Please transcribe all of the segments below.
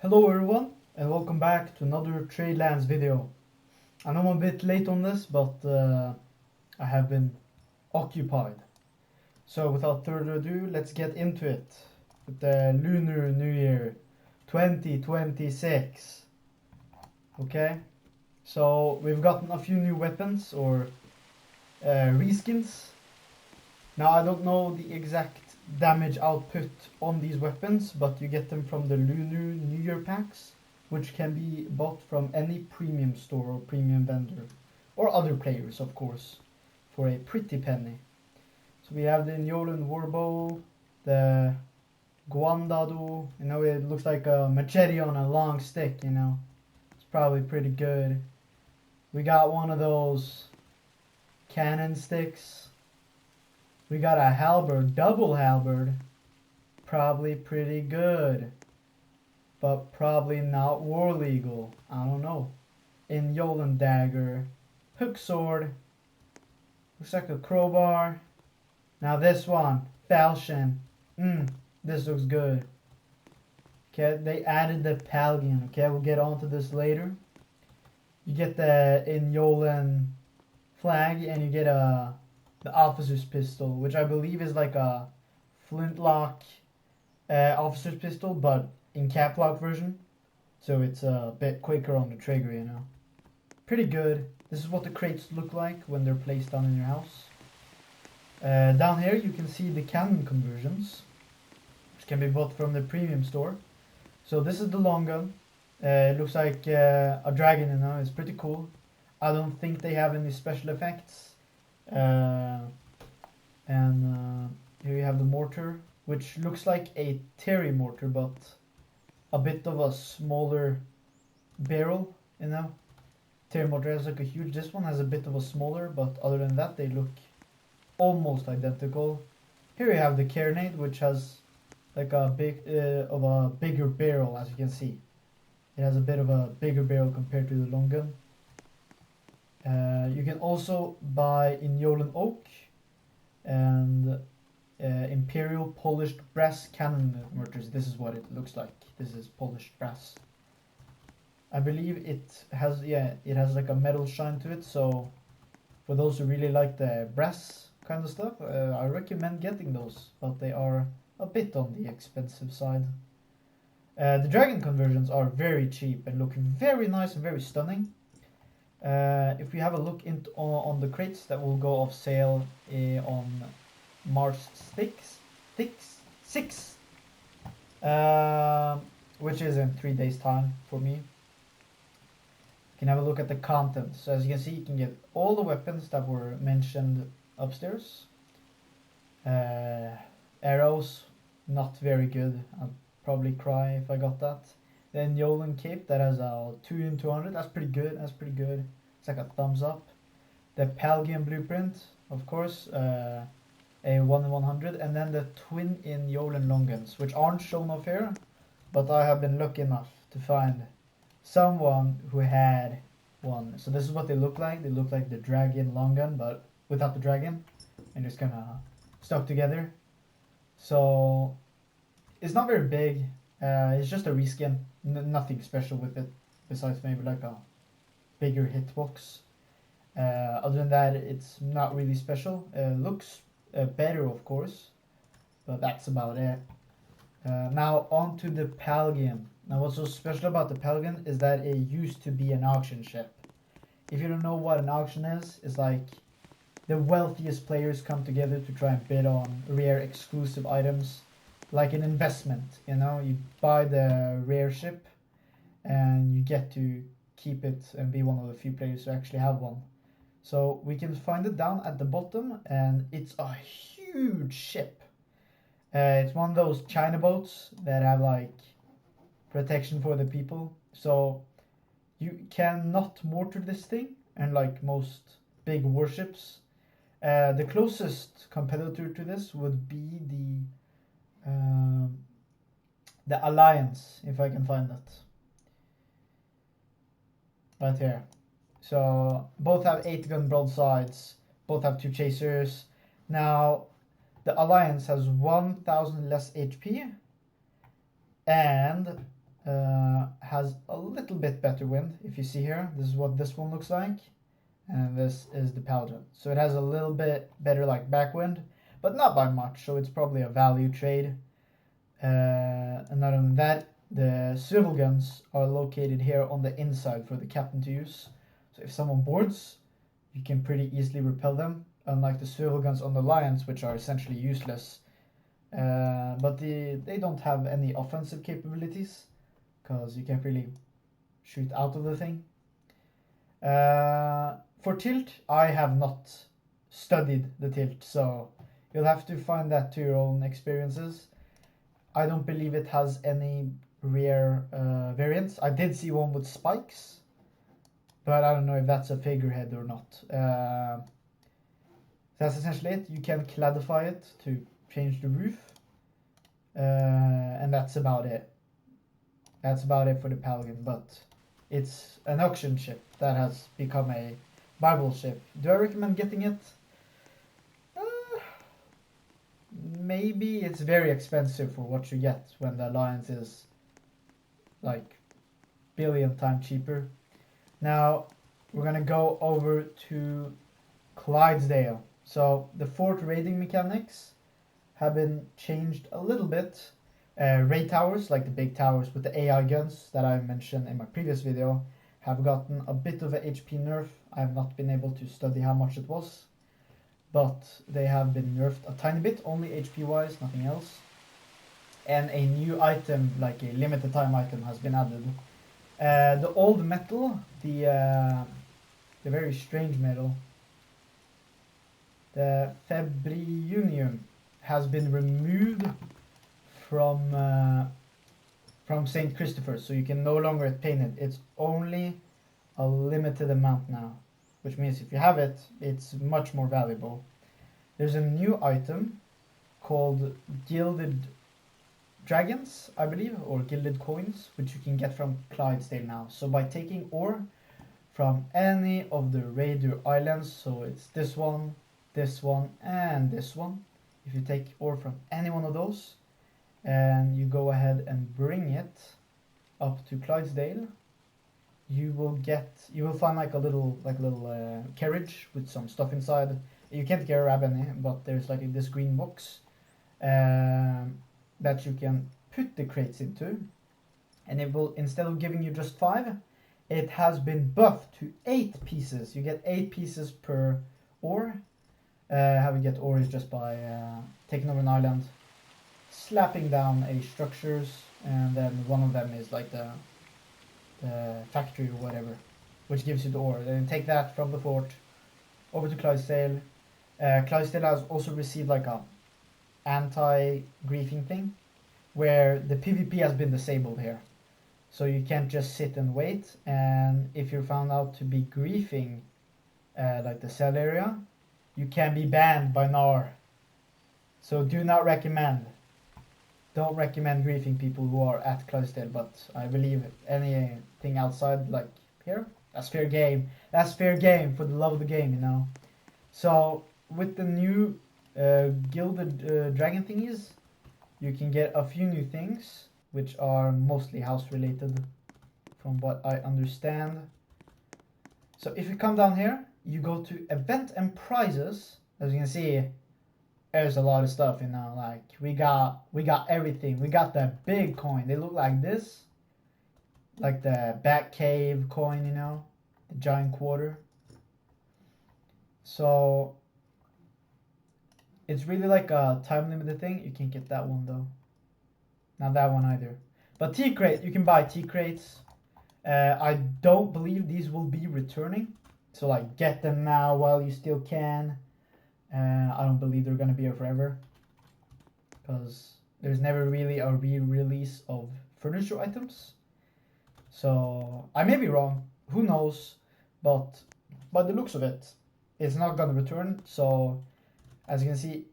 Hello everyone and welcome back to another Tradelands video. I know I'm a bit late on this, but I have been occupied. So without further ado, let's get into it with the Lunar New Year 2026. Okay, so we've gotten a few new weapons or reskins. Now I don't know the exact damage output on these weapons, but you get them from the Lunar New Year packs, which can be bought from any premium store or premium vendor, or other players of course, for a pretty penny. So we have the Inyolan warbow, the Guandado, it looks like a machete on a long stick, It's probably pretty good. We got one of those cannon sticks. We got a halberd, double halberd. Probably pretty good. But probably not war legal. I don't know. Inyolan dagger. Hook sword. Looks like a crowbar. Now this one. Falchion. This looks good. Okay, they added the Palgian. Okay, we'll get onto this later. You get the Inyolan flag and you get the officer's pistol, which I believe is like a flintlock officer's pistol, but in cap lock version. So it's a bit quicker on the trigger, Pretty good. This is what the crates look like when they're placed down in your house. Down here you can see the cannon conversions, which can be bought from the premium store. So this is the long gun. It looks like a dragon, It's pretty cool. I don't think they have any special effects. Here you have the mortar, which looks like a Terry mortar, but a bit of a smaller barrel, Terry mortar has like a huge, this one has a bit of a smaller, but other than that they look almost identical. Here you have the carronade, which has like a bigger barrel, as you can see. It has a bit of a bigger barrel compared to the long gun. You can also buy Inyolan oak and imperial polished brass cannon mortars. This is what it looks like. This is polished brass. I believe it has like a metal shine to it, so for those who really like the brass kind of stuff, I recommend getting those, but they are a bit on the expensive side. The dragon conversions are very cheap and look very nice and very stunning. If we have a look on the crates that will go off sale on March 6th, which is in 3 days time for me. You can have a look at the contents. So as you can see, you can get all the weapons that were mentioned upstairs. Arrows, not very good. I'd probably cry if I got that. The Inyolan cape that has a 2 in 200. That's pretty good. It's like a thumbs up. The Palgian blueprint, of course, a 1 in 100, and then the twin Inyolan long guns, which aren't shown off here, but I have been lucky enough to find someone who had one. So this is what they look like. They look like the dragon long gun, but without the dragon, and just kind of stuck together. So it's not very big. It's just a reskin. Nothing special with it besides maybe like a bigger hitbox. Other than that, it's not really special. Looks better, of course, but that's about it. Now on to the Palgian. Now what's so special about the Palgian is that it used to be an auction ship. If you don't know what an auction is, it's like the wealthiest players come together to try and bid on rare exclusive items, like an investment. You buy the rare ship and you get to keep it and be one of the few players who actually have one. So we can find it down at the bottom, and it's a huge ship. It's one of those China boats that have like protection for the people. So you cannot mortar this thing, and like most big warships, the closest competitor to this would be the Alliance, if I can find that. Right here. So both have 8-gun broadsides, both have 2 chasers. Now the Alliance has 1000 less HP and has a little bit better wind. If you see here, this is what this one looks like, and this is the Paladin. So it has a little bit better like backwind, but not by much, so it's probably a value trade. And other than that, the swivel guns are located here on the inside for the captain to use. So if someone boards, you can pretty easily repel them, unlike the swivel guns on the Lions, which are essentially useless. But they don't have any offensive capabilities, because you can't really shoot out of the thing. For tilt, I have not studied the tilt, so you'll have to find that to your own experiences. I don't believe it has any rare variants. I did see one with spikes, but I don't know if that's a figurehead or not. That's essentially it. You can cladify it to change the roof, and that's about it. That's about it for the Paladin, but it's an auction ship that has become a Bible ship. Do I recommend getting it? Maybe. It's very expensive for what you get when the Alliance is like billion times cheaper. Now we're gonna go over to Clydesdale. So the fort raiding mechanics have been changed a little bit. Raid towers, like the big towers with the AI guns that I mentioned in my previous video, have gotten a bit of a HP nerf. I have not been able to study how much it was, but they have been nerfed a tiny bit, only HP wise, nothing else. And a new item, like a limited time item, has been added. The old metal, the very strange metal, the Febriunium, has been removed from St. Christopher, so you can no longer obtain it. It's only a limited amount now, which means if you have it, it's much more valuable. There's a new item called Gilded Dragons, I believe, or Gilded Coins, which you can get from Clydesdale now. So by taking ore from any of the Raider Islands, so it's this one, and this one. If you take ore from any one of those, and you go ahead and bring it up to Clydesdale, you will find like a little carriage with some stuff inside. You can't grab any, but there's like this green box that you can put the crates into, and it will, instead of giving you just 5, it has been buffed to 8 pieces. You get 8 pieces per ore. How we get ore is just by taking over an island, slapping down a structures, and then one of them is like the factory or whatever, which gives you the ore. Then you take that from the fort over to Clydesdale. Clydesdale has also received like a anti-griefing thing, where the PvP has been disabled here. So you can't just sit and wait, and if you're found out to be griefing like the cell area, you can be banned by NAR. So do not recommend. Don't recommend griefing people who are at Clydesdale, but I believe anything outside, like here, that's fair game. That's fair game, for the love of the game, you know. So with the new gilded dragon thingies, you can get a few new things, which are mostly house related, from what I understand. So if you come down here, you go to event and prizes. As you can see, there's a lot of stuff, you know, like we got everything. We got the big coin. They look like this, like the Bat Cave coin, you know, the giant quarter. So it's really like a time limited thing. You can't get that one though. Not that one either. But tea crate, you can buy tea crates. I don't believe these will be returning. So like, get them now while you still can. I don't believe they're gonna be here forever, because there's never really a re-release of furniture items. So I may be wrong. Who knows? But by the looks of it, it's not gonna return. So as you can see,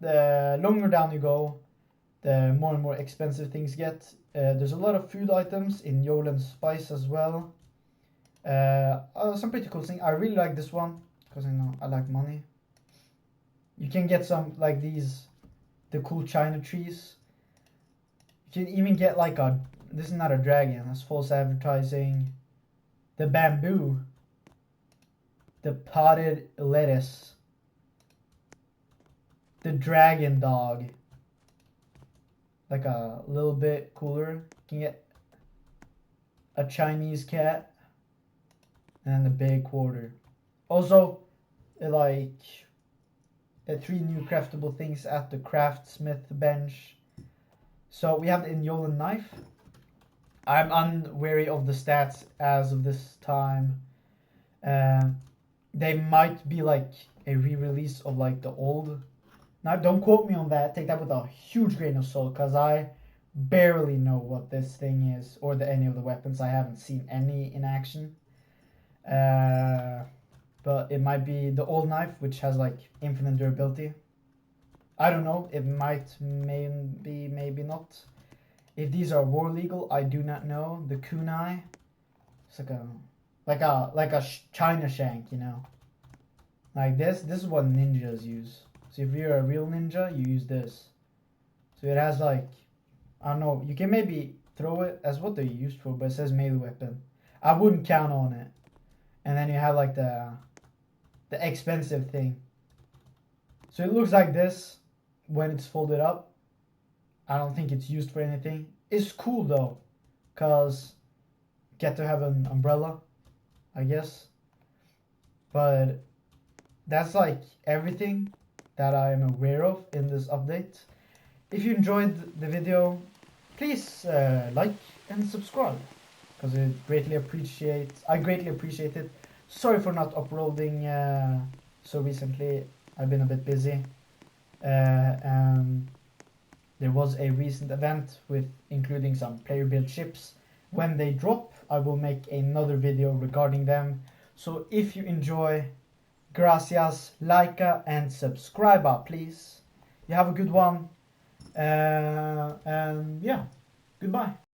the longer down you go, the more and more expensive things get. There's a lot of food items in Yolan Spice as well. Some pretty cool things. I really like this one, because I like money. You can get some like these, the cool China trees. You can even get like a This is not a dragon. That's false advertising. The bamboo. The potted lettuce. The dragon dog. Like a little bit cooler. You can get a Chinese cat. And a big quarter. Also, like 3 new craftable things at the craftsmith bench. So we have the Inyolan knife. I'm unwary of the stats as of this time. They might be like a re-release of like the old. Now don't quote me on that. Take that with a huge grain of salt, because I barely know what this thing is, or any of the weapons. I haven't seen any in action. But it might be the old knife, which has like infinite durability. I don't know. It might, maybe not. If these are war legal, I do not know. The kunai, it's like a China shank, you know. Like this. This is what ninjas use. So if you're a real ninja, you use this. So it has like, I don't know. You can maybe throw it as what they're used for, but it says melee weapon. I wouldn't count on it. And then you have like the expensive thing. So it looks like this when it's folded up. I don't think it's used for anything. It's cool though, cause get to have an umbrella, I guess. But that's like everything that I am aware of in this update. If you enjoyed the video, please like and subscribe, because I greatly appreciate it. Sorry for not uploading so recently. I've been a bit busy. And there was a recent event with including some player build ships. When they drop, I will make another video regarding them. So if you enjoy, gracias, like and subscribe, please. You have a good one. And yeah, goodbye.